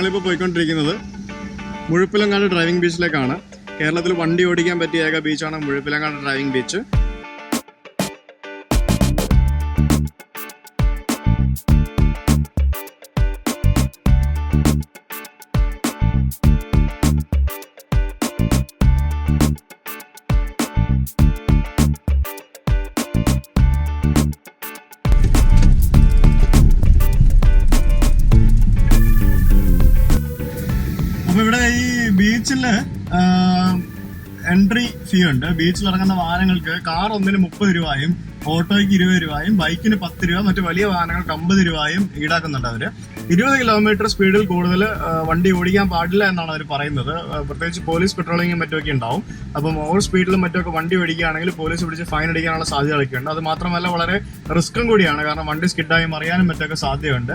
ഞങ്ങളിപ്പോൾ പോയിക്കൊണ്ടിരിക്കുന്നത് മുഴുപ്പിലങ്ങാട് ഡ്രൈവിംഗ് ബീച്ചിലേക്കാണ്. കേരളത്തിൽ വണ്ടി ഓടിക്കാൻ പറ്റിയ ഏക ബീച്ചാണ് മുഴുപ്പിലങ്ങാട് ഡ്രൈവിംഗ് ബീച്ച്. അപ്പൊ ഇവിടെ ഈ ബീച്ചില് എൻട്രി ഫീ ഉണ്ട്. ബീച്ചിൽ ഇറങ്ങുന്ന വാഹനങ്ങൾക്ക് കാർ ഒന്നിന് 30 രൂപയും ഓട്ടോയ്ക്ക് 20 രൂപയും ബൈക്കിന് 10 രൂപ, മറ്റു വലിയ വാഹനങ്ങൾക്ക് 50 രൂപയും ഈടാക്കുന്നുണ്ട് അവര്. 20 കിലോമീറ്റർ സ്പീഡിൽ കൂടുതൽ വണ്ടി ഓടിക്കാൻ പാടില്ല എന്നാണ് അവർ പറയുന്നത്. പ്രത്യേകിച്ച് പോലീസ് പെട്രോളിങ്ങും മറ്റുമൊക്കെ ഉണ്ടാവും. അപ്പം ഓവർ സ്പീഡിലും മറ്റൊക്കെ വണ്ടി ഓടിക്കുകയാണെങ്കിൽ പോലീസ് പിടിച്ച് ഫൈൻ അടിക്കാനുള്ള സാധ്യതകളൊക്കെ ഉണ്ട്. അത് മാത്രമല്ല വളരെ റിസ്ക്കും കൂടിയാണ്, കാരണം വണ്ടി സ്കിഡായി മറിയാനും മറ്റൊക്കെ സാധ്യതയുണ്ട്.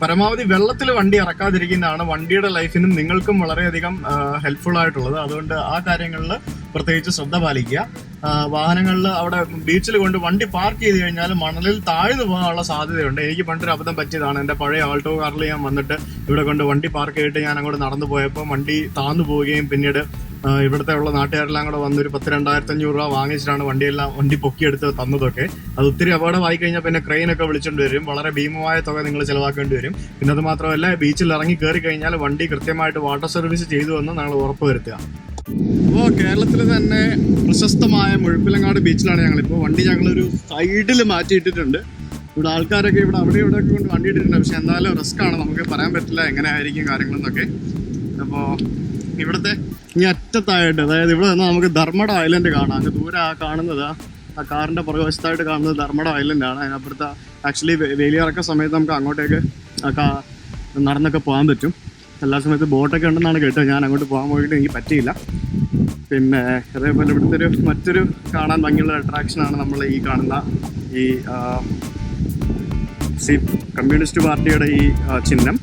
പരമാവധി വെള്ളത്തിൽ വണ്ടി ഇറക്കാതിരിക്കുന്നതാണ് വണ്ടിയുടെ ലൈഫിനും നിങ്ങൾക്കും വളരെയധികം ഹെൽപ്ഫുൾ ആയിട്ടുള്ളത്. അതുകൊണ്ട് ആ കാര്യങ്ങളിൽ പ്രത്യേകിച്ച് ശ്രദ്ധ പാലിക്കുക. വാഹനങ്ങളിൽ അവിടെ ബീച്ചിൽ കൊണ്ട് വണ്ടി പാർക്ക് ചെയ്ത് കഴിഞ്ഞാൽ മണലിൽ താഴ്ന്നു പോകാനുള്ള സാധ്യതയുണ്ട്. എനിക്ക് പണ്ടൊരു അബദ്ധം പറ്റിയതാണ്. എൻ്റെ പഴയ ആൾട്ടോ കാറിൽ ഞാൻ വന്നിട്ട് ഇവിടെ കൊണ്ട് വണ്ടി പാർക്ക് ചെയ്തിട്ട് ഞാൻ അങ്ങോട്ട് നടന്നു പോയപ്പോൾ വണ്ടി താന്നു പോവുകയും പിന്നീട് ഇവിടുത്തെ ഉള്ള നാട്ടുകാരെല്ലാം കൂടെ വന്നൊരു 10,000-2,500 രൂപ വാങ്ങിച്ചിട്ടാണ് വണ്ടി പൊക്കിയെടുത്ത് തന്നതൊക്കെ. അത് ഒത്തിരി അപകടമായി കഴിഞ്ഞാൽ പിന്നെ ക്രെയിനൊക്കെ വിളിച്ചുകൊണ്ട് വരും. വളരെ ഭീമമായ തുക നിങ്ങൾ ചിലവാക്കേണ്ടി വരും. പിന്നെ അത് മാത്രമല്ല, ബീച്ചിൽ ഇറങ്ങി കയറി കഴിഞ്ഞാൽ വണ്ടി കൃത്യമായിട്ട് വാട്ടർ സർവീസ് ചെയ്തു എന്ന് നിങ്ങൾ ഉറപ്പുവരുത്തുക. അപ്പോൾ കേരളത്തിൽ തന്നെ പ്രശസ്തമായ മുഴുപ്പിലങ്ങാട് ബീച്ചിലാണ് ഞങ്ങളിപ്പോൾ. വണ്ടി ഞങ്ങളൊരു സൈഡിൽ മാറ്റിയിട്ടിട്ടുണ്ട്. ഇവിടെ ആൾക്കാരൊക്കെ അവിടെ ഇവിടെയൊക്കെ കൊണ്ട് വണ്ടി ഇട്ടിട്ടുണ്ട്. പക്ഷെ എന്തായാലും റിസ്ക്കാണ്, നമുക്ക് പറയാൻ പറ്റില്ല എങ്ങനെ ആയിരിക്കും കാര്യങ്ങളെന്നൊക്കെ. അപ്പോൾ ഇവിടുത്തെ ഈ അറ്റത്തായിട്ട്, അതായത് ഇവിടെ നിന്ന് നമുക്ക് ധർമ്മട ഐലൻഡ് കാണാം. അങ്ങ് ദൂരെ കാണുന്നത്, ആ കാറിൻ്റെ പുറകുവശത്തായിട്ട് കാണുന്നത് ധർമ്മട ഐലൻഡാണ്. അതിനപ്പുറത്ത് ആക്ച്വലി വേലിയിറക്ക സമയത്ത് നമുക്ക് അങ്ങോട്ടേക്ക് നടന്നൊക്കെ പോകാൻ പറ്റും. എല്ലാ സമയത്ത് ബോട്ടൊക്കെ ഉണ്ടെന്നാണ് കേട്ടത്. ഞാൻ അങ്ങോട്ട് പോകാൻ പോയിട്ട് എനിക്ക് പറ്റിയില്ല. പിന്നെ അതേപോലെ ഇവിടുത്തെ മറ്റൊരു കാണാൻ ഭംഗിയുള്ള അട്രാക്ഷനാണ് നമ്മൾ ഈ കാണുന്ന ഈ കമ്മ്യൂണിസ്റ്റ് പാർട്ടിയുടെ ഈ ചിഹ്നം.